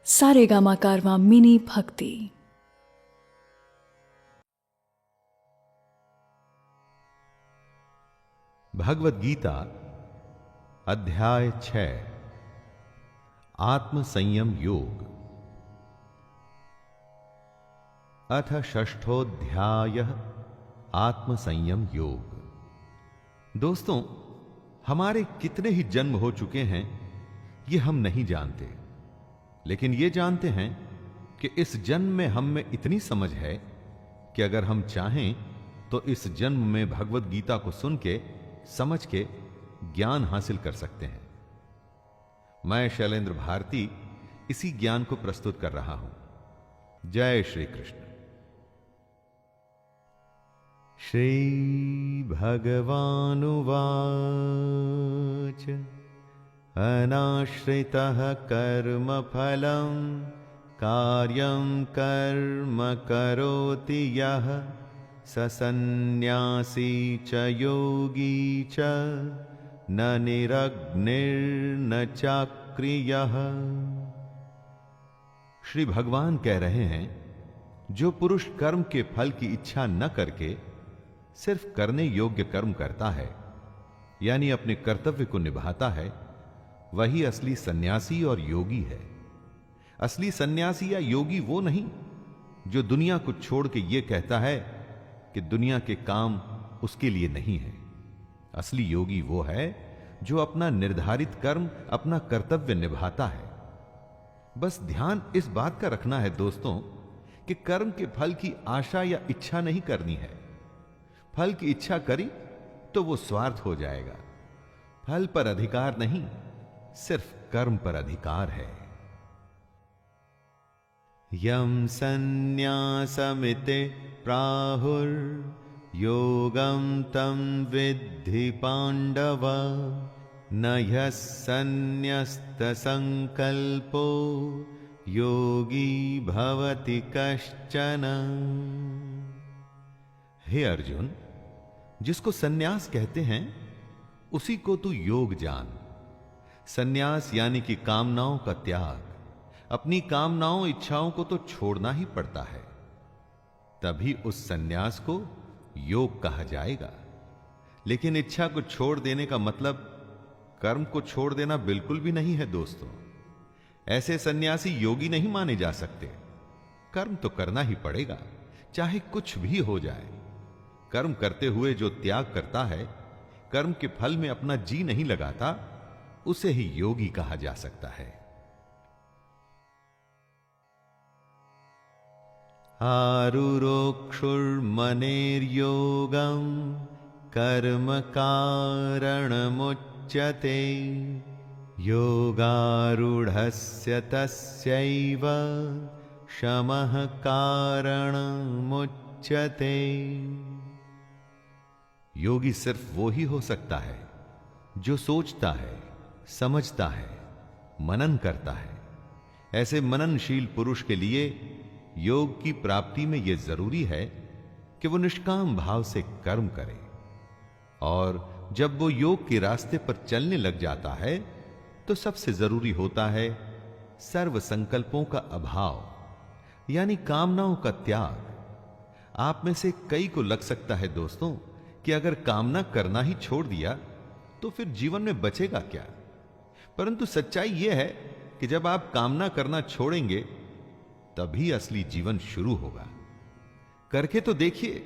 सारेगामा कारवां mini भक्ति। भगवत गीता अध्याय 6 आत्म संयम योग। अथ षष्ठोध्याय आत्म संयम योग। दोस्तों, हमारे कितने ही जन्म हो चुके हैं ये हम नहीं जानते, लेकिन ये जानते हैं कि इस जन्म में हम में इतनी समझ है कि अगर हम चाहें तो इस जन्म में भगवत गीता को सुन के समझ के ज्ञान हासिल कर सकते हैं। मैं शैलेंद्र भारती इसी ज्ञान को प्रस्तुत कर रहा हूं। जय श्री कृष्ण। श्री भगवानुवाच अनाश्रितः कर्मफलं कार्यं कर्म करोति यः स सन्न्यासी च योगी च न निरग्निर्न चाक्रियः। श्री भगवान कह रहे हैं, जो पुरुष कर्म के फल की इच्छा न करके सिर्फ करने योग्य कर्म करता है, यानी अपने कर्तव्य को निभाता है, वही असली सन्यासी और योगी है। असली सन्यासी या योगी वो नहीं जो दुनिया को छोड़ के ये कहता है कि दुनिया के काम उसके लिए नहीं है। असली योगी वो है जो अपना निर्धारित कर्म, अपना कर्तव्य निभाता है। बस ध्यान इस बात का रखना है दोस्तों कि कर्म के फल की आशा या इच्छा नहीं करनी है। फल की इच्छा करी तो वो स्वार्थ हो जाएगा। फल पर अधिकार नहीं, सिर्फ कर्म पर अधिकार है। यम सन्न्यासमिते प्राहुर्योगं तं विद्धि पांडव न ह्यः सन्न्यस्तसंकल्पो योगी भवति कश्चन। हे अर्जुन, जिसको सन्यास कहते हैं उसी को तू योग जान। सन्यास यानी कि कामनाओं का त्याग। अपनी कामनाओं, इच्छाओं को तो छोड़ना ही पड़ता है, तभी उस सन्यास को योग कहा जाएगा। लेकिन इच्छा को छोड़ देने का मतलब कर्म को छोड़ देना बिल्कुल भी नहीं है दोस्तों। ऐसे सन्यासी योगी नहीं माने जा सकते। कर्म तो करना ही पड़ेगा, चाहे कुछ भी हो जाए। कर्म करते हुए जो त्याग करता है, कर्म के फल में अपना जी नहीं लगाता, उसे ही योगी कहा जा सकता है। आरुरोक्षुर्मनेर्योगं कर्म कारणमुच्यते योगारूढ़स्य तस्यैव शमः कारणमुच्यते। योगी सिर्फ वो ही हो सकता है जो सोचता है, समझता है, मनन करता है। ऐसे मननशील पुरुष के लिए योग की प्राप्ति में यह जरूरी है कि वो निष्काम भाव से कर्म करे, और जब वो योग के रास्ते पर चलने लग जाता है तो सबसे जरूरी होता है सर्व संकल्पों का अभाव, यानी कामनाओं का त्याग। आप में से कई को लग सकता है दोस्तों कि अगर कामना करना ही छोड़ दिया तो फिर जीवन में बचेगा क्या। परंतु सच्चाई यह है कि जब आप कामना करना छोड़ेंगे तभी असली जीवन शुरू होगा। करके तो देखिए,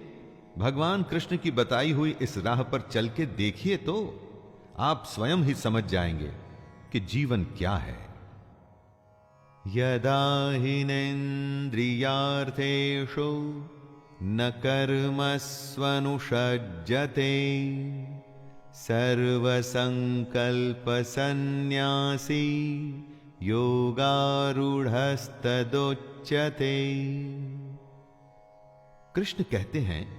भगवान कृष्ण की बताई हुई इस राह पर चल के देखिए तो आप स्वयं ही समझ जाएंगे कि जीवन क्या है। यदा हिनेन्द्रियार्थेषु न कर्मस्वनुषज्जते सर्वसंकल्पसन्न्यासी योगारूढ़स्तदोच्यते। कृष्ण कहते हैं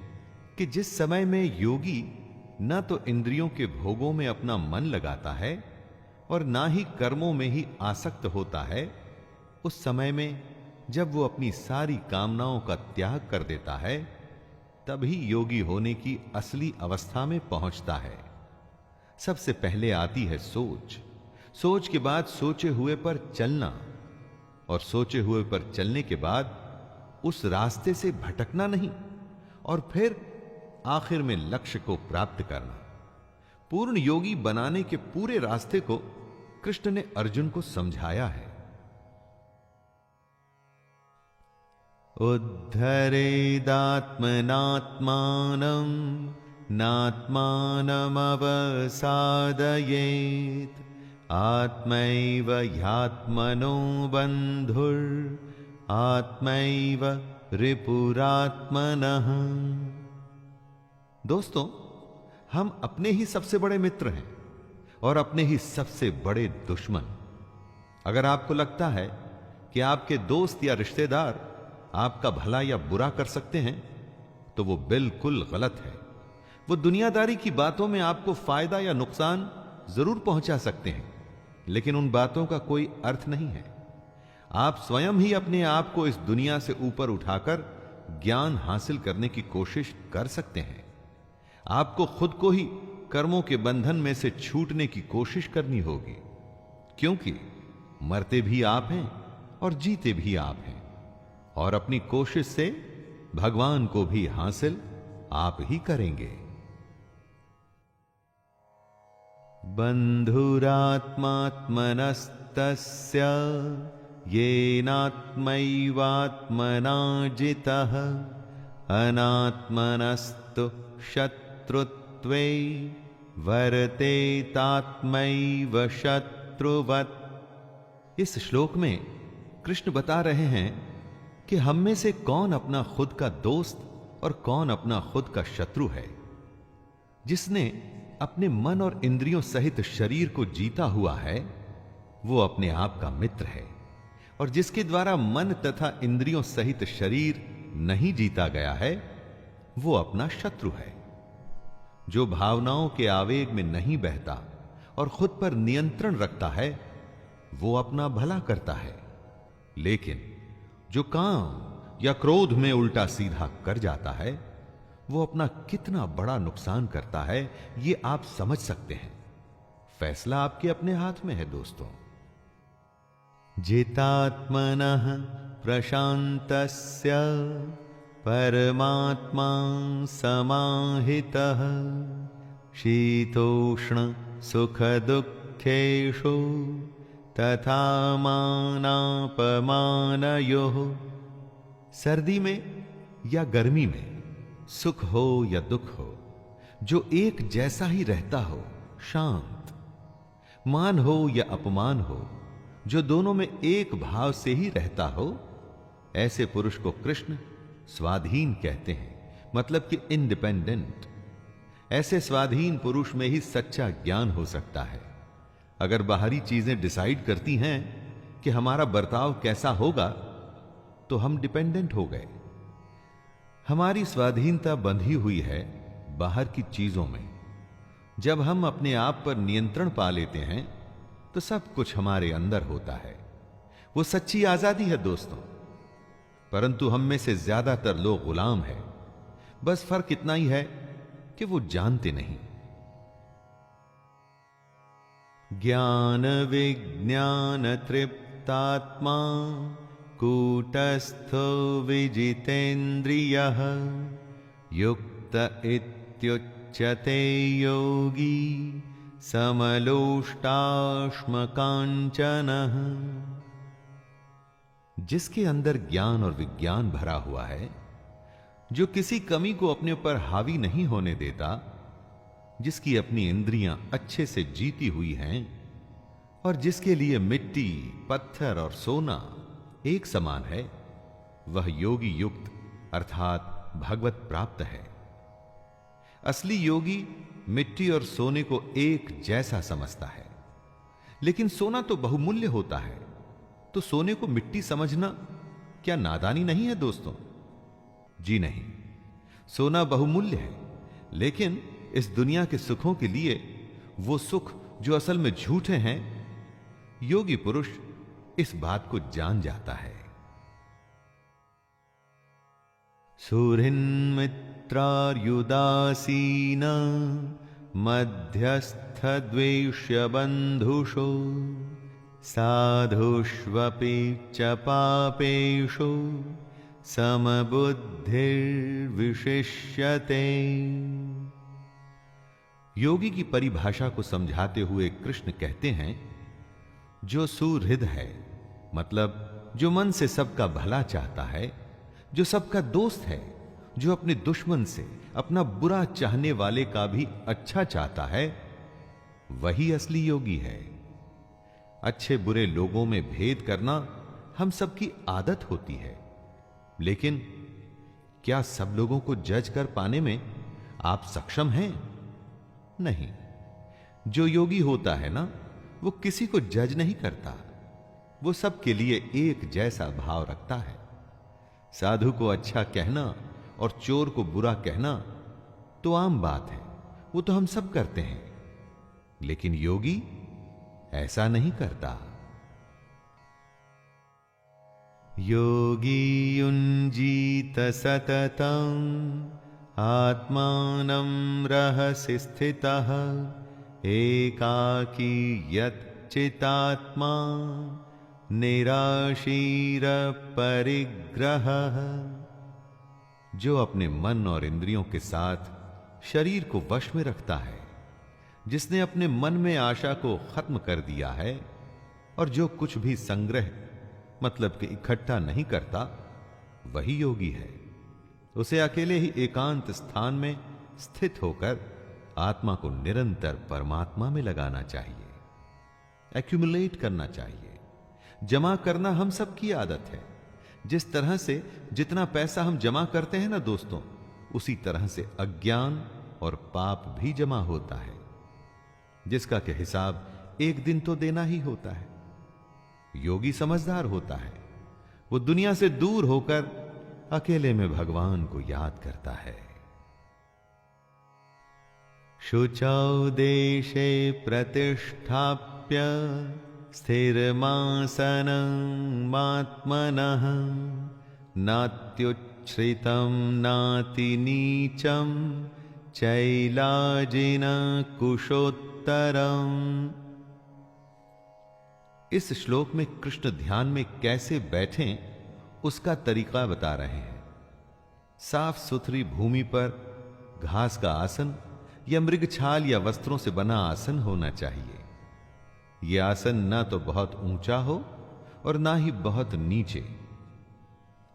कि जिस समय में योगी न तो इंद्रियों के भोगों में अपना मन लगाता है और ना ही कर्मों में ही आसक्त होता है, उस समय में जब वो अपनी सारी कामनाओं का त्याग कर देता है, तभी योगी होने की असली अवस्था में पहुंचता है। सबसे पहले आती है सोच, सोच के बाद सोचे हुए पर चलना, और सोचे हुए पर चलने के बाद उस रास्ते से भटकना नहीं और फिर आखिर में लक्ष्य को प्राप्त करना। पूर्ण योगी बनाने के पूरे रास्ते को कृष्ण ने अर्जुन को समझाया है। उद्धरेदात्मनात्मानं नात्मानमवसादयेत् आत्मैव ह्यात्मनो बन्धुर् आत्मैव रिपुरात्मनः। दोस्तों, हम अपने ही सबसे बड़े मित्र हैं और अपने ही सबसे बड़े दुश्मन। अगर आपको लगता है कि आपके दोस्त या रिश्तेदार आपका भला या बुरा कर सकते हैं तो वो बिल्कुल गलत है। वो दुनियादारी की बातों में आपको फायदा या नुकसान जरूर पहुंचा सकते हैं, लेकिन उन बातों का कोई अर्थ नहीं है। आप स्वयं ही अपने आप को इस दुनिया से ऊपर उठाकर ज्ञान हासिल करने की कोशिश कर सकते हैं। आपको खुद को ही कर्मों के बंधन में से छूटने की कोशिश करनी होगी, क्योंकि मरते भी आप हैं और जीते भी आप हैं, और अपनी कोशिश से भगवान को भी हासिल आप ही करेंगे। बंधुरात्मात्मनस्तस्य येनात्मैवात्मना जितः अनात्मनस्तु शत्रुत्वे वर्तेतात्मैव शत्रुवत्। इस श्लोक में कृष्ण बता रहे हैं कि हम में से कौन अपना खुद का दोस्त और कौन अपना खुद का शत्रु है। जिसने अपने मन और इंद्रियों सहित शरीर को जीता हुआ है वो अपने आप का मित्र है, और जिसके द्वारा मन तथा इंद्रियों सहित शरीर नहीं जीता गया है वो अपना शत्रु है। जो भावनाओं के आवेग में नहीं बहता और खुद पर नियंत्रण रखता है वो अपना भला करता है, लेकिन जो काम या क्रोध में उल्टा सीधा कर जाता है वो अपना कितना बड़ा नुकसान करता है ये आप समझ सकते हैं। फैसला आपके अपने हाथ में है दोस्तों। जितात्मनः प्रशांतस्य परमात्मा समाहितः शीतोष्ण सुख दुःखेषु तथा मानापमानयोः। सर्दी में या गर्मी में, सुख हो या दुख हो, जो एक जैसा ही रहता हो, शांत, मान हो या अपमान हो, जो दोनों में एक भाव से ही रहता हो, ऐसे पुरुष को कृष्ण स्वाधीन कहते हैं, मतलब कि इंडिपेंडेंट। ऐसे स्वाधीन पुरुष में ही सच्चा ज्ञान हो सकता है। अगर बाहरी चीजें डिसाइड करती हैं कि हमारा बर्ताव कैसा होगा तो हम डिपेंडेंट हो गए। हमारी स्वाधीनता बंधी हुई है बाहर की चीजों में। जब हम अपने आप पर नियंत्रण पा लेते हैं तो सब कुछ हमारे अंदर होता है। वो सच्ची आजादी है दोस्तों। परंतु हम में से ज्यादातर लोग गुलाम हैं। बस फर्क इतना ही है कि वो जानते नहीं। ज्ञान विज्ञान तृप्तात्मा कूटस्थो विजितेन्द्रियः युक्त इत्युच्यते योगी समलोष्टाश्मकाञ्चनः। जिसके अंदर ज्ञान और विज्ञान भरा हुआ है, जो किसी कमी को अपने ऊपर हावी नहीं होने देता, जिसकी अपनी इंद्रियां अच्छे से जीती हुई हैं और जिसके लिए मिट्टी, पत्थर और सोना एक समान है, वह योगी युक्त अर्थात भगवत प्राप्त है। असली योगी मिट्टी और सोने को एक जैसा समझता है। लेकिन सोना तो बहुमूल्य होता है, तो सोने को मिट्टी समझना क्या नादानी नहीं है दोस्तों? जी नहीं, सोना बहुमूल्य है, लेकिन इस दुनिया के सुखों के लिए वो सुख जो असल में झूठे हैं, योगी पुरुष इस बात को जान जाता है। सुहृन्मित्रार्युदासीन मध्यस्थ द्वेष्य बंधुषो साधुष्वपि च पापेषु समबुद्धिर्विशिष्यते। योगी की परिभाषा को समझाते हुए कृष्ण कहते हैं, जो सुहृद है, मतलब जो मन से सबका भला चाहता है, जो सबका दोस्त है, जो अपने दुश्मन से, अपना बुरा चाहने वाले का भी अच्छा चाहता है, वही असली योगी है। अच्छे बुरे लोगों में भेद करना हम सबकी आदत होती है, लेकिन क्या सब लोगों को जज कर पाने में आप सक्षम हैं? नहीं। जो योगी होता है ना, वो किसी को जज नहीं करता, वो सबके लिए एक जैसा भाव रखता है। साधु को अच्छा कहना और चोर को बुरा कहना तो आम बात है, वो तो हम सब करते हैं, लेकिन योगी ऐसा नहीं करता। योगी युञ्जीत सततं आत्मानं रहसि स्थितः एकाकी यच्चितात्मा निराशीर परिग्रहः। जो अपने मन और इंद्रियों के साथ शरीर को वश में रखता है, जिसने अपने मन में आशा को खत्म कर दिया है और जो कुछ भी संग्रह मतलब कि इकट्ठा नहीं करता, वही योगी है। उसे अकेले ही एकांत स्थान में स्थित होकर आत्मा को निरंतर परमात्मा में लगाना चाहिए, एक्यूमुलेट करना चाहिए। जमा करना हम सबकी आदत है। जिस तरह से जितना पैसा हम जमा करते हैं ना दोस्तों, उसी तरह से अज्ञान और पाप भी जमा होता है, जिसका के हिसाब एक दिन तो देना ही होता है। योगी समझदार होता है, वो दुनिया से दूर होकर अकेले में भगवान को याद करता है। शुचौ देशे प्रतिष्ठाप्य स्थिरमासनमात्मनः नात्युच्छ्रितं नातिनीचं चैलाजिन कुशोत्तरम्। इस श्लोक में कृष्ण ध्यान में कैसे बैठें उसका तरीका बता रहे हैं। साफ सुथरी भूमि पर घास का आसन या मृगछाल या वस्त्रों से बना आसन होना चाहिए। यह आसन ना तो बहुत ऊंचा हो और ना ही बहुत नीचे।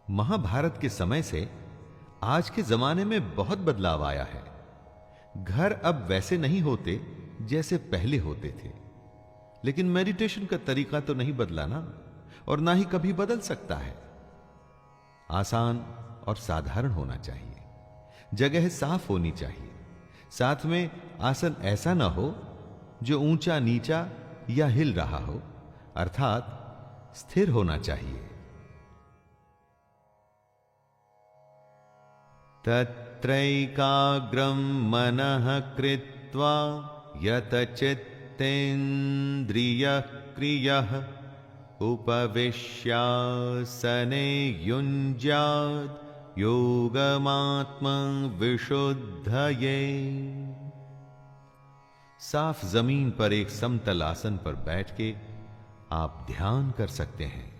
महाभारत के समय से आज के जमाने में बहुत बदलाव आया है। घर अब वैसे नहीं होते जैसे पहले होते थे, लेकिन मेडिटेशन का तरीका तो नहीं बदला ना, और ना ही कभी बदल सकता है। आसान और साधारण होना चाहिए, जगह साफ होनी चाहिए, साथ में आसन ऐसा ना हो जो ऊंचा नीचा या हिल रहा हो, अर्थात स्थिर होना चाहिए। तत्रैकाग्रं मनः कृत्वा यतचित्तेन्द्रियः क्रियः उपविश्यासने युञ्ज्यात् योगमात्मविशुद्धये। साफ जमीन पर एक समतल आसन पर बैठ के आप ध्यान कर सकते हैं।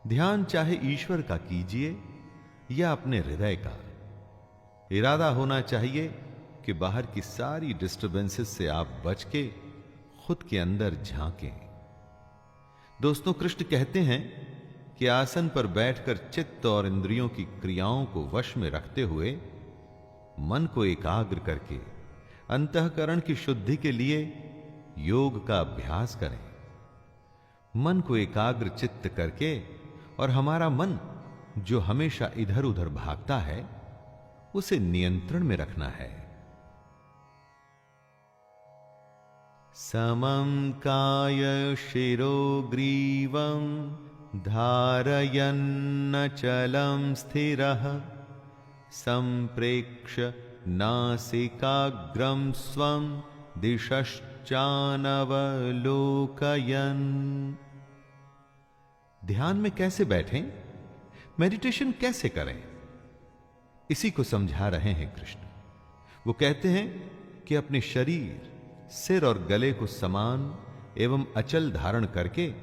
ध्यान चाहे ईश्वर का कीजिए या अपने हृदय का। इरादा होना चाहिए कि बाहर की सारी डिस्टर्बेंसेस से आप बच के खुद के अंदर झांकें। दोस्तों, कृष्ण कहते हैं कि आसन पर बैठकर चित्त और इंद्रियों की क्रियाओं को वश में रखते हुए मन को एकाग्र करके अंतःकरण की शुद्धि के लिए योग का अभ्यास करें। मन को एकाग्र चित्त करके और हमारा मन जो हमेशा इधर उधर भागता है उसे नियंत्रण में रखना है। समं काय शिरो ग्रीवं धारयन्नचलं स्थिरः संप्रेक्ष्य नासिकाग्रं स्वं दिशश्चानवलोकयन्। ध्यान में कैसे बैठें, मेडिटेशन कैसे करें, इसी को समझा रहे हैं कृष्ण। वो कहते हैं कि अपने शरीर, सिर और गले को समान एवं अचल धारण करके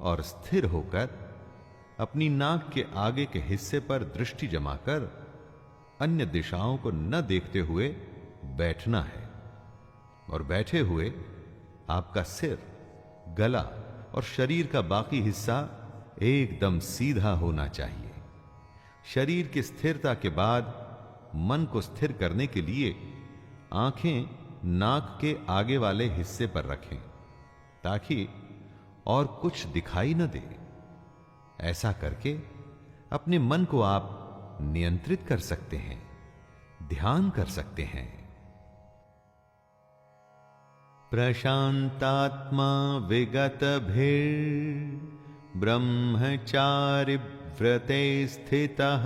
और स्थिर होकर अपनी नाक के आगे के हिस्से पर दृष्टि जमाकर अन्य दिशाओं को न देखते हुए बैठना है। और बैठे हुए आपका सिर, गला और शरीर का बाकी हिस्सा एकदम सीधा होना चाहिए। शरीर की स्थिरता के बाद मन को स्थिर करने के लिए आंखें नाक के आगे वाले हिस्से पर रखें ताकि और कुछ दिखाई न दे। ऐसा करके अपने मन को आप नियंत्रित कर सकते हैं, ध्यान कर सकते हैं। प्रशांतात्मा विगत भीर ब्रह्मचारि व्रते स्थितः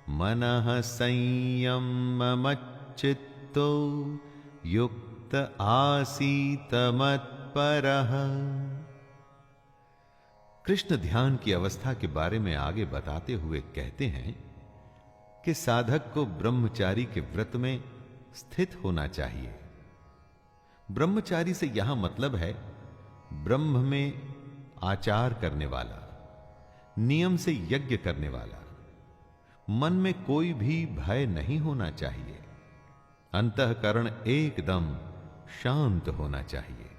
मनः संयममच्चित्तो युक्त आसीत मत्परः। कृष्ण ध्यान की अवस्था के बारे में आगे बताते हुए कहते हैं कि साधक को ब्रह्मचारी के व्रत में स्थित होना चाहिए। ब्रह्मचारी से यहां मतलब है ब्रह्म में आचार करने वाला, नियम से यज्ञ करने वाला। मन में कोई भी भय नहीं होना चाहिए, अंतःकरण एकदम शांत होना चाहिए।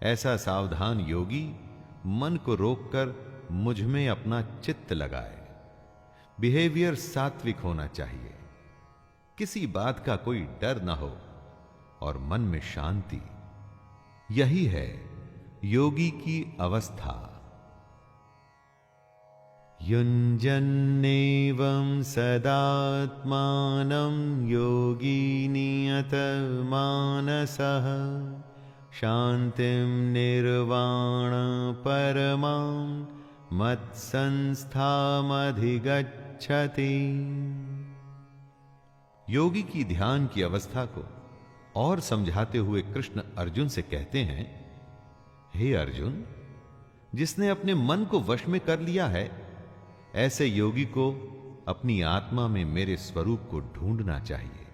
ऐसा सावधान योगी मन को रोककर मुझ में अपना चित्त लगाए। बिहेवियर सात्विक होना चाहिए, किसी बात का कोई डर ना हो और मन में शांति। यही है योगी की अवस्था। युञ्जन्नेवं सदात्मानं योगी नियतमानसः शान्तिं निर्वाण परमां मत्संस्थामधिगच्छति। योगी की ध्यान की अवस्था को और समझाते हुए कृष्ण अर्जुन से कहते हैं, हे अर्जुन, जिसने अपने मन को वश में कर लिया है, ऐसे योगी को अपनी आत्मा में मेरे स्वरूप को ढूंढना चाहिए।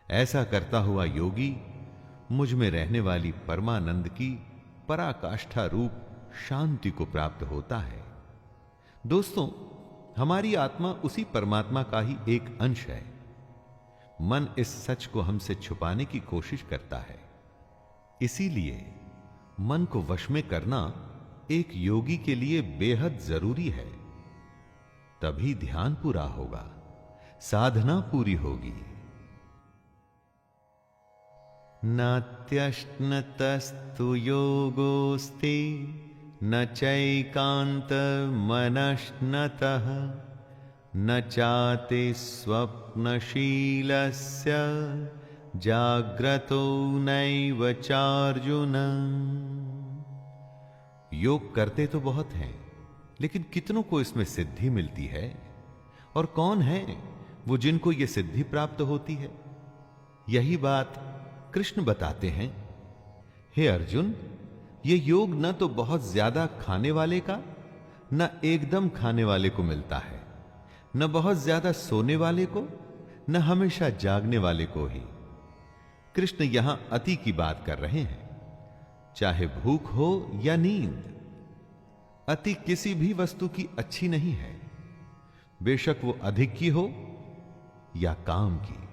ऐसा करता हुआ योगी मुझ में रहने वाली परमानंद की पराकाष्ठा रूप शांति को प्राप्त होता है। दोस्तों, हमारी आत्मा उसी परमात्मा का ही एक अंश है। मन इस सच को हमसे छुपाने की कोशिश करता है। इसीलिए मन को वश में करना एक योगी के लिए बेहद जरूरी है। तभी ध्यान पूरा होगा, साधना पूरी होगी। नात्यश्नतस्तु योगोस्ति न चैकान्तमनश्नतः न चाति स्वप्नशीलस्य जाग्रतो नैव चार्जुन। योग करते तो बहुत हैं, लेकिन कितनों को इसमें सिद्धि मिलती है? और कौन है वो जिनको ये सिद्धि प्राप्त होती है? यही बात कृष्ण बताते हैं। हे अर्जुन, ये योग न तो बहुत ज्यादा खाने वाले का, न एकदम खाने वाले को मिलता है, न बहुत ज्यादा सोने वाले को, न हमेशा जागने वाले को ही। कृष्ण यहां अति की बात कर रहे हैं, चाहे भूख हो या नींद। अति किसी भी वस्तु की अच्छी नहीं है, बेशक वो अधिक की हो या काम की।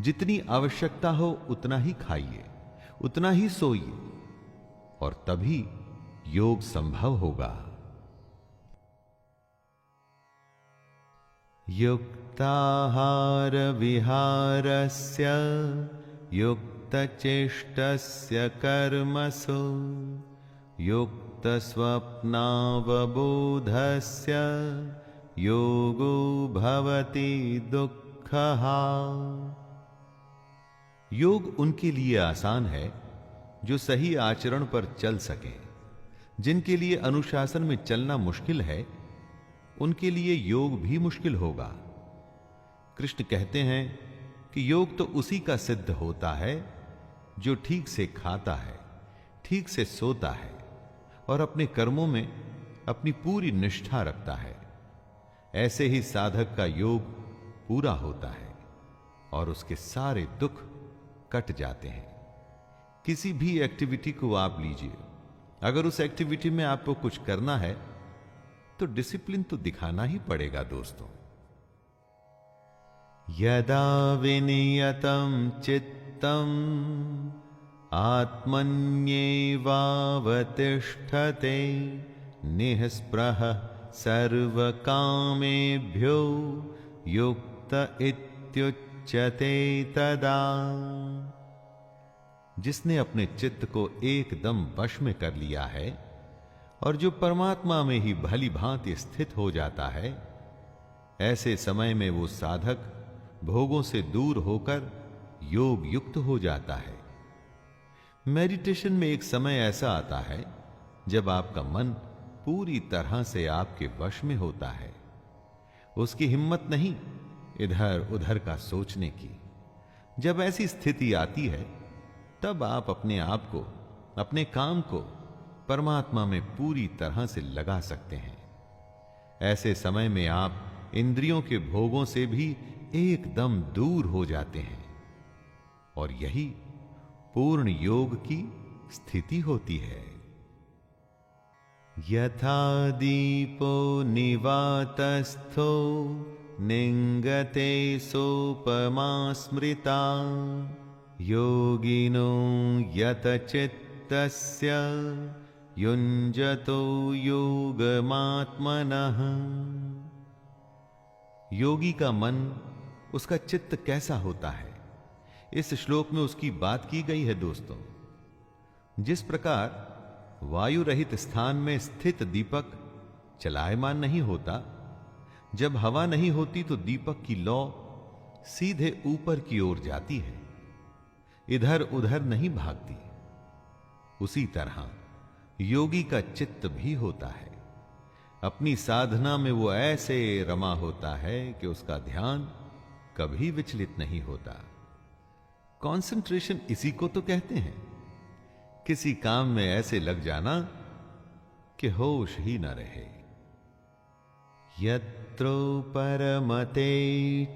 जितनी आवश्यकता हो उतना ही खाइए, उतना ही सोइए, और तभी योग संभव होगा। युक्ताहार विहारस्य युक्तचेष्टस्य कर्मसु युक्तस्वप्नावबोधस्य योगो भवति दुःखः। योग उनके लिए आसान है जो सही आचरण पर चल सके। जिनके लिए अनुशासन में चलना मुश्किल है, उनके लिए योग भी मुश्किल होगा। कृष्ण कहते हैं कि योग तो उसी का सिद्ध होता है जो ठीक से खाता है, ठीक से सोता है और अपने कर्मों में अपनी पूरी निष्ठा रखता है। ऐसे ही साधक का योग पूरा होता है और उसके सारे दुख कट जाते हैं। किसी भी एक्टिविटी को आप लीजिए, अगर उस एक्टिविटी में आपको कुछ करना है तो डिसिप्लिन तो दिखाना ही पड़ेगा दोस्तों। यदा विनियतं चित्तम आत्मन्येवावतिष्ठते निःस्पृहः सर्वकामेभ्यो युक्त इत्युच्यते तदा। जिसने अपने चित्त को एकदम वश में कर लिया है और जो परमात्मा में ही भली भांति स्थित हो जाता है, ऐसे समय में वो साधक भोगों से दूर होकर योग युक्त हो जाता है। मेडिटेशन में एक समय ऐसा आता है जब आपका मन पूरी तरह से आपके वश में होता है। उसकी हिम्मत नहीं इधर उधर का सोचने की। जब ऐसी स्थिति आती है तब आप अपने आप को, अपने काम को परमात्मा में पूरी तरह से लगा सकते हैं। ऐसे समय में आप इंद्रियों के भोगों से भी एकदम दूर हो जाते हैं और यही पूर्ण योग की स्थिति होती है। यथा दीपो निवातस्थो निंगते सोपमा स्मृता योगिनो यतचित्तस्य युञ्जतो योगमात्मनः। योगी का मन, उसका चित्त कैसा होता है, इस श्लोक में उसकी बात की गई है दोस्तों। जिस प्रकार वायु रहित स्थान में स्थित दीपक चलायमान नहीं होता, जब हवा नहीं होती तो दीपक की लौ सीधे ऊपर की ओर जाती है, इधर उधर नहीं भागती। उसी तरह योगी का चित्त भी होता है। अपनी साधना में वो ऐसे रमा होता है कि उसका ध्यान कभी विचलित नहीं होता। कंसंट्रेशन इसी को तो कहते हैं, किसी काम में ऐसे लग जाना कि होश ही न रहे। यत्रो परमते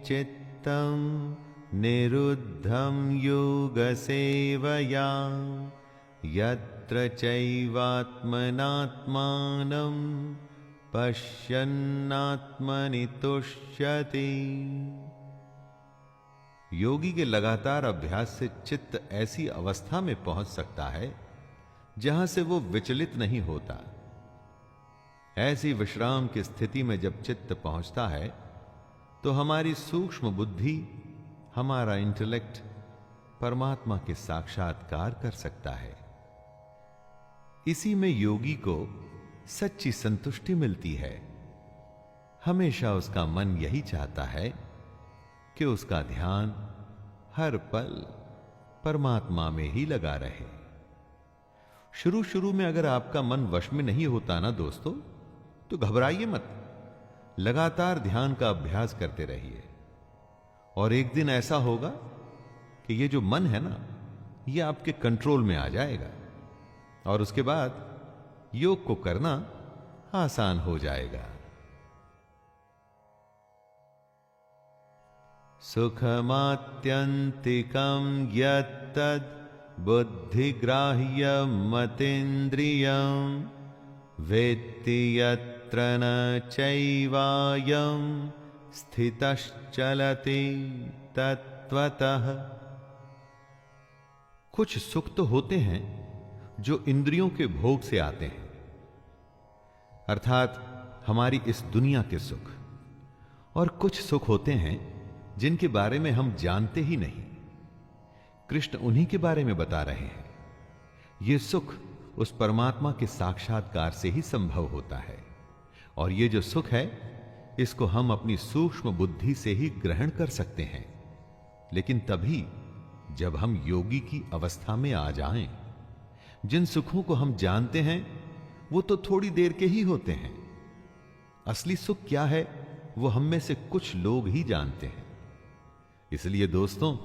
चित्तम निरुद्धं योग सेवया यत्र चैवात्मनात्मानं पश्यन्नात्मनि तुष्यति। योगी के लगातार अभ्यास से चित्त ऐसी अवस्था में पहुंच सकता है जहां से वो विचलित नहीं होता। ऐसी विश्राम की स्थिति में जब चित्त पहुंचता है तो हमारी सूक्ष्म बुद्धि, हमारा इंटेलेक्ट परमात्मा के साक्षात्कार कर सकता है। इसी में योगी को सच्ची संतुष्टि मिलती है। हमेशा उसका मन यही चाहता है कि उसका ध्यान हर पल परमात्मा में ही लगा रहे। शुरू शुरू में अगर आपका मन वश में नहीं होता ना दोस्तों, तो घबराइए मत, लगातार ध्यान का अभ्यास करते रहिए और एक दिन ऐसा होगा कि ये जो मन है ना, ये आपके कंट्रोल में आ जाएगा और उसके बाद योग को करना आसान हो जाएगा। सुखमात्यंतिकं यत्तद् बुद्धिग्राह्यमतीन्द्रियं वेत्ति यत्र न चैवायं स्थितश्चलति तत्त्वतः। कुछ सुख तो होते हैं जो इंद्रियों के भोग से आते हैं, अर्थात हमारी इस दुनिया के सुख, और कुछ सुख होते हैं जिनके बारे में हम जानते ही नहीं। कृष्ण उन्हीं के बारे में बता रहे हैं। यह सुख उस परमात्मा के साक्षात्कार से ही संभव होता है और ये जो सुख है इसको हम अपनी सूक्ष्म बुद्धि से ही ग्रहण कर सकते हैं, लेकिन तभी जब हम योगी की अवस्था में आ जाएं। जिन सुखों को हम जानते हैं वो तो थोड़ी देर के ही होते हैं। असली सुख क्या है वो हम में से कुछ लोग ही जानते हैं। इसलिए दोस्तों,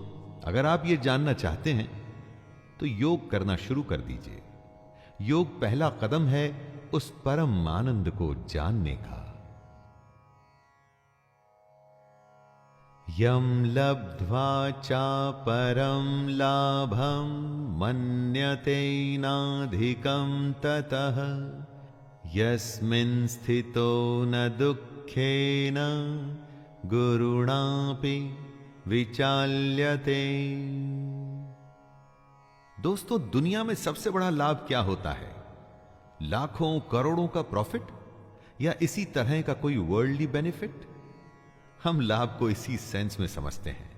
अगर आप ये जानना चाहते हैं तो योग करना शुरू कर दीजिए। योग पहला कदम है उस परम आनंद को जानने का। यम लब्ध्वा चापरं लाभं मन्यते नाधिकं ततः यस्मिन् स्थितो न दुःखेन गुरुणापि विचाल्यते। दोस्तों, दुनिया में सबसे बड़ा लाभ क्या होता है? लाखों करोड़ों का प्रॉफिट या इसी तरह का कोई वर्ल्डली बेनिफिट? हम लाभ को इसी सेंस में समझते हैं।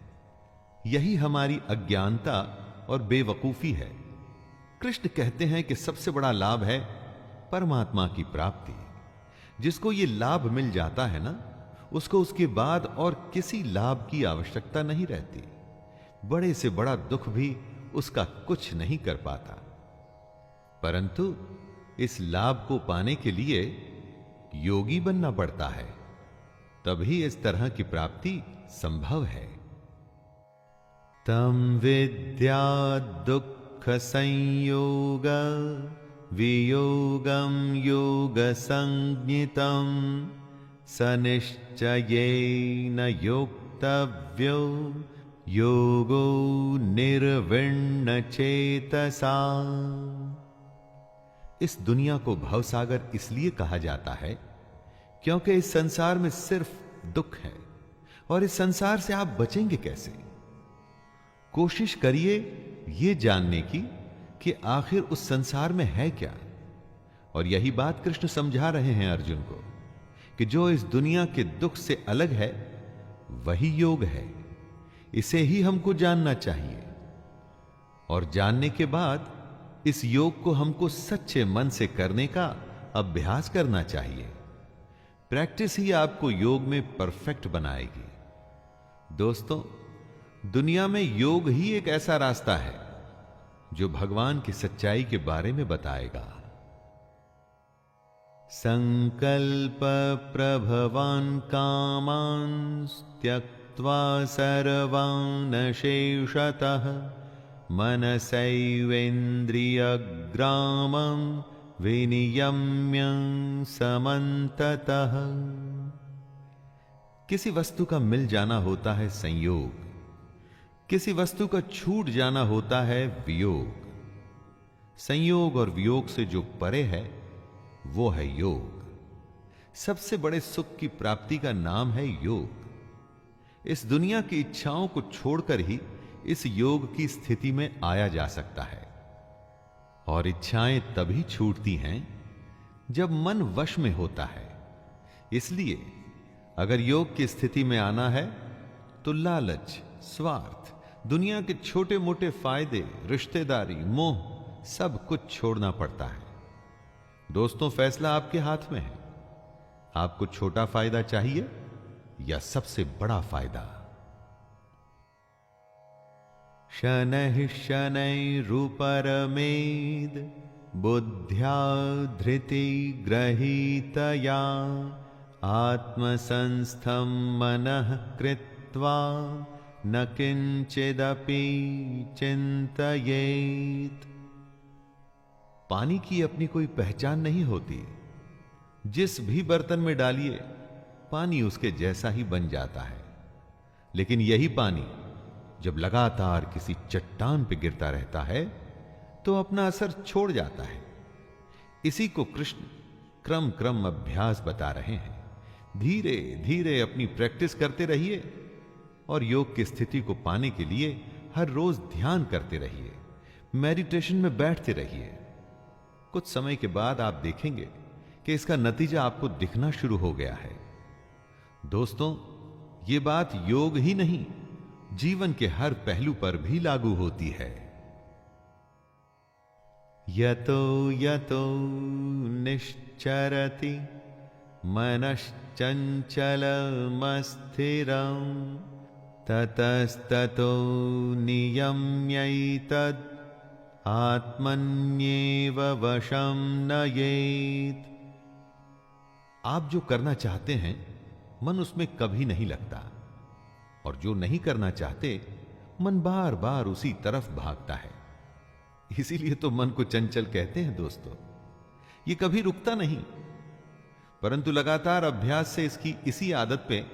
यही हमारी अज्ञानता और बेवकूफी है। कृष्ण कहते हैं कि सबसे बड़ा लाभ है परमात्मा की प्राप्ति। जिसको ये लाभ मिल जाता है ना, उसको उसके बाद और किसी लाभ की आवश्यकता नहीं रहती। बड़े से बड़ा दुख भी उसका कुछ नहीं कर पाता। परंतु इस लाभ को पाने के लिए योगी बनना पड़ता है, तभी इस तरह की प्राप्ति संभव है। तम विद्या दुख संयोग वियोगम योग संज्ञितम सनिश्चयेन योक्तव्यो योगो निर्विण्ण चेतसा। इस दुनिया को भवसागर इसलिए कहा जाता है क्योंकि इस संसार में सिर्फ दुख है, और इस संसार से आप बचेंगे कैसे? कोशिश करिए ये जानने की कि आखिर उस संसार में है क्या। और यही बात कृष्ण समझा रहे हैं अर्जुन को कि जो इस दुनिया के दुख से अलग है वही योग है। इसे ही हमको जानना चाहिए, और जानने के बाद इस योग को हमको सच्चे मन से करने का अभ्यास करना चाहिए। प्रैक्टिस ही आपको योग में परफेक्ट बनाएगी। दोस्तों, दुनिया में योग ही एक ऐसा रास्ता है जो भगवान की सच्चाई के बारे में बताएगा। संकल्प प्रभवान कामान् त्यक्त्वा सर्वान् शेषतः मनसैवेन्द्रियग्रामं विनियम्य समन्ततः। किसी वस्तु का मिल जाना होता है संयोग, किसी वस्तु का छूट जाना होता है वियोग। संयोग और वियोग से जो परे है वो है योग। सबसे बड़े सुख की प्राप्ति का नाम है योग। इस दुनिया की इच्छाओं को छोड़कर ही इस योग की स्थिति में आया जा सकता है। और इच्छाएं तभी छूटती हैं जब मन वश में होता है। इसलिए अगर योग की स्थिति में आना है तो लालच, स्वार्थ, दुनिया के छोटे मोटे फायदे, रिश्तेदारी, मोह, सब कुछ छोड़ना पड़ता है। दोस्तों, फैसला आपके हाथ में है। आपको छोटा फायदा चाहिए या सबसे बड़ा फायदा? शनैः शनैरुपरमेद बुद्ध्या धृति ग्रहीतया आत्मसंस्थं मनः कृत्वा न किंचिदपि चिंतयेत। पानी की अपनी कोई पहचान नहीं होती। जिस भी बर्तन में डालिए पानी उसके जैसा ही बन जाता है। लेकिन यही पानी जब लगातार किसी चट्टान पर गिरता रहता है तो अपना असर छोड़ जाता है। इसी को कृष्ण क्रम क्रम अभ्यास बता रहे हैं। धीरे धीरे अपनी प्रैक्टिस करते रहिए और योग की स्थिति को पाने के लिए हर रोज ध्यान करते रहिए, मेडिटेशन में बैठते रहिए। कुछ समय के बाद आप देखेंगे कि इसका नतीजा आपको दिखना शुरू हो गया है। दोस्तों, ये बात योग ही नहीं, जीवन के हर पहलू पर भी लागू होती है। यतो यतो निश्चरति मनश्चंचलमस्थिरं ततस्ततो नियम्यैतद् आत्मन्येव वशं नयेत्। आप जो करना चाहते हैं मन उसमें कभी नहीं लगता, और जो नहीं करना चाहते मन बार बार उसी तरफ भागता है। इसीलिए तो मन को चंचल कहते हैं। दोस्तों, ये कभी रुकता नहीं, परंतु लगातार अभ्यास से इसकी इसी आदत पे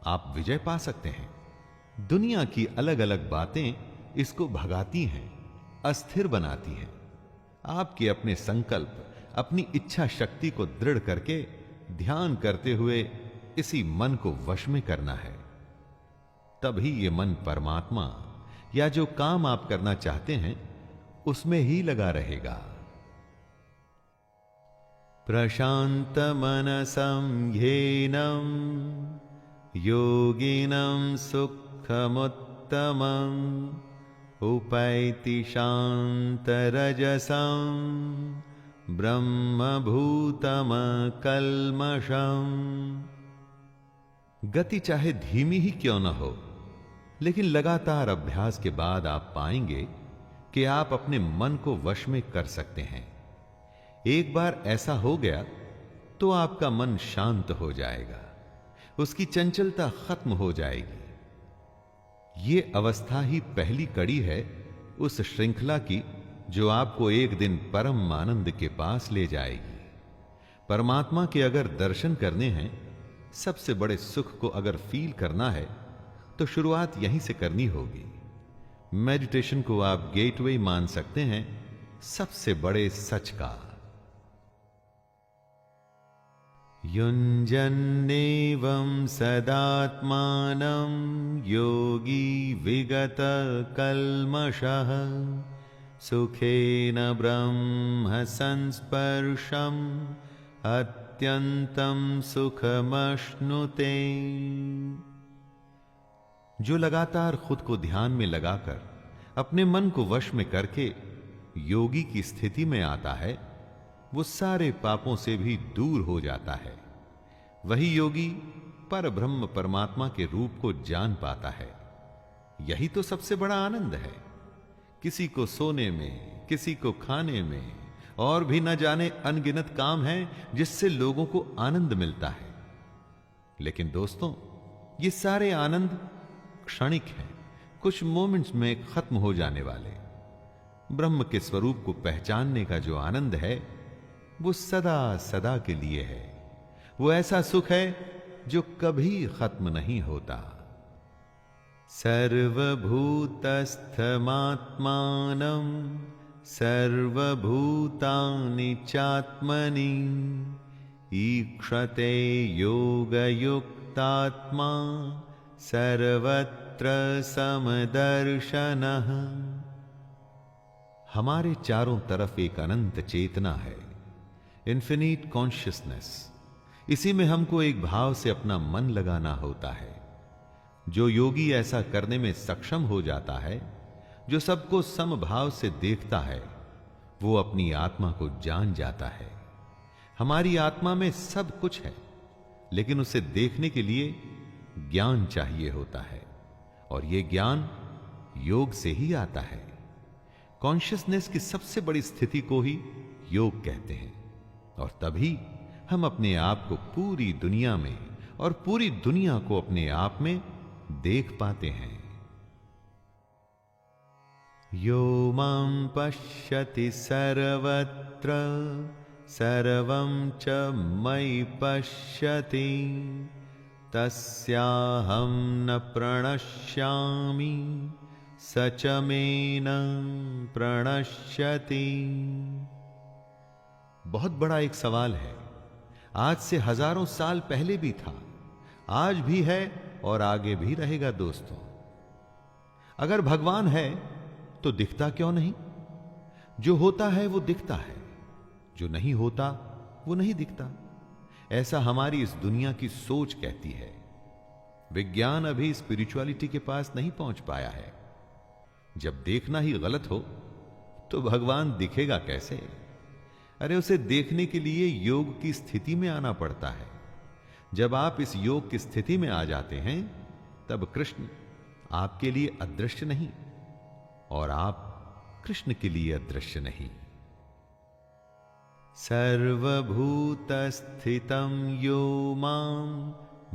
आप विजय पा सकते हैं। दुनिया की अलग अलग बातें इसको भगाती हैं, अस्थिर बनाती हैं। आपके अपने संकल्प, अपनी इच्छा शक्ति को दृढ़ करके ध्यान करते हुए इसी मन को वश में करना है। तभी ये मन परमात्मा या जो काम आप करना चाहते हैं उसमें ही लगा रहेगा। प्रशांत मनसं ह्येनं योगिनं सुखमुत्तमं उपैति शांतरजसं ब्रह्मभूतमकल्मषम्। गति चाहे धीमी ही क्यों न हो, लेकिन लगातार अभ्यास के बाद आप पाएंगे कि आप अपने मन को वश में कर सकते हैं। एक बार ऐसा हो गया तो आपका मन शांत हो जाएगा, उसकी चंचलता खत्म हो जाएगी। ये अवस्था ही पहली कड़ी है उस श्रृंखला की जो आपको एक दिन परम आनंद के पास ले जाएगी। परमात्मा के अगर दर्शन करने हैं, सबसे बड़े सुख को अगर फील करना है, तो शुरुआत यहीं से करनी होगी। मेडिटेशन को आप गेटवे मान सकते हैं सबसे बड़े सच का। युञ्जन्नेवं सदात्मानं योगी विगत कल्मषः सुखेन ब्रह्म संस्पर्शम् अत्यंतं सुखमश्नुते। जो लगातार खुद को ध्यान में लगाकर अपने मन को वश में करके योगी की स्थिति में आता है, वो सारे पापों से भी दूर हो जाता है। वही योगी पर ब्रह्म परमात्मा के रूप को जान पाता है। यही तो सबसे बड़ा आनंद है। किसी को सोने में, किसी को खाने में, और भी न जाने अनगिनत काम हैं जिससे लोगों को आनंद मिलता है। लेकिन दोस्तों, ये सारे आनंद क्षणिक हैं, कुछ मोमेंट्स में खत्म हो जाने वाले। ब्रह्म के स्वरूप को पहचानने का जो आनंद है, वो सदा सदा के लिए है। वो ऐसा सुख है जो कभी खत्म नहीं होता। सर्वभूतस्थमात्मानं सर्वभूतानि चात्मनि ईक्षते योगयुक्तात्मा सर्वत्र समदर्शनः। हमारे चारों तरफ एक अनंत चेतना है, इन्फिनिट कॉन्शियसनेस। इसी में हमको एक भाव से अपना मन लगाना होता है। जो योगी ऐसा करने में सक्षम हो जाता है, जो सबको समभाव से देखता है, वो अपनी आत्मा को जान जाता है। हमारी आत्मा में सब कुछ है, लेकिन उसे देखने के लिए ज्ञान चाहिए होता है, और यह ज्ञान योग से ही आता है। कॉन्शियसनेस की सबसे बड़ी स्थिति को ही योग कहते हैं, और तभी हम अपने आप को पूरी दुनिया में और पूरी दुनिया को अपने आप में देख पाते हैं। यो मां पश्यति सर्वत्र सर्वं च मयि पश्यति तस्याहं न प्रणश्यामि स च मे न प्रणश्यति। बहुत बड़ा एक सवाल है। आज से हजारों साल पहले भी था, आज भी है और आगे भी रहेगा। दोस्तों, अगर भगवान है तो दिखता क्यों नहीं? जो होता है वो दिखता है, जो नहीं होता वो नहीं दिखता। ऐसा हमारी इस दुनिया की सोच कहती है। विज्ञान अभी स्पिरिचुअलिटी के पास नहीं पहुंच पाया है। जब देखना ही गलत हो तो भगवान दिखेगा कैसे? अरे, उसे देखने के लिए योग की स्थिति में आना पड़ता है। जब आप इस योग की स्थिति में आ जाते हैं, तब कृष्ण आपके लिए अदृश्य नहीं और आप कृष्ण के लिए अदृश्य नहीं। सर्वभूतस्थितं यो मां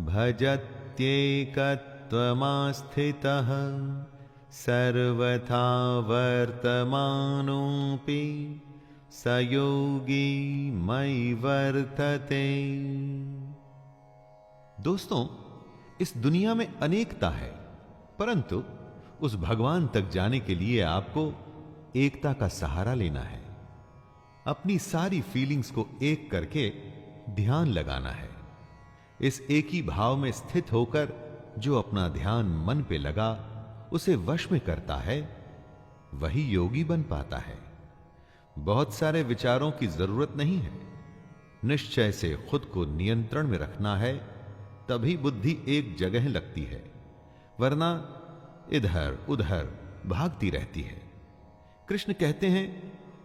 भजत्येकत्वमास्थितः सर्वथा वर्तमानोऽपि स योगी मयि वर्तते। दोस्तों, इस दुनिया में अनेकता है, परंतु उस भगवान तक जाने के लिए आपको एकता का सहारा लेना है। अपनी सारी फीलिंग्स को एक करके ध्यान लगाना है। इस एक ही भाव में स्थित होकर जो अपना ध्यान मन पे लगा उसे वश में करता है, वही योगी बन पाता है। बहुत सारे विचारों की जरूरत नहीं है। निश्चय से खुद को नियंत्रण में रखना है, तभी बुद्धि एक जगह लगती है, वरना इधर उधर भागती रहती है। कृष्ण कहते हैं,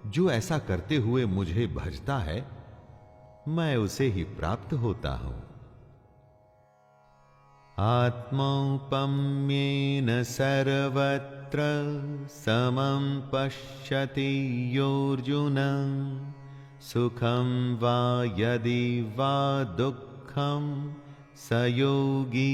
जो ऐसा करते हुए मुझे भजता है, मैं उसे ही प्राप्त होता हूं। आत्मौपम्येन सर्वत्र समं पश्यति योऽर्जुन, सुखं वा यदि वा दुःखं स योगी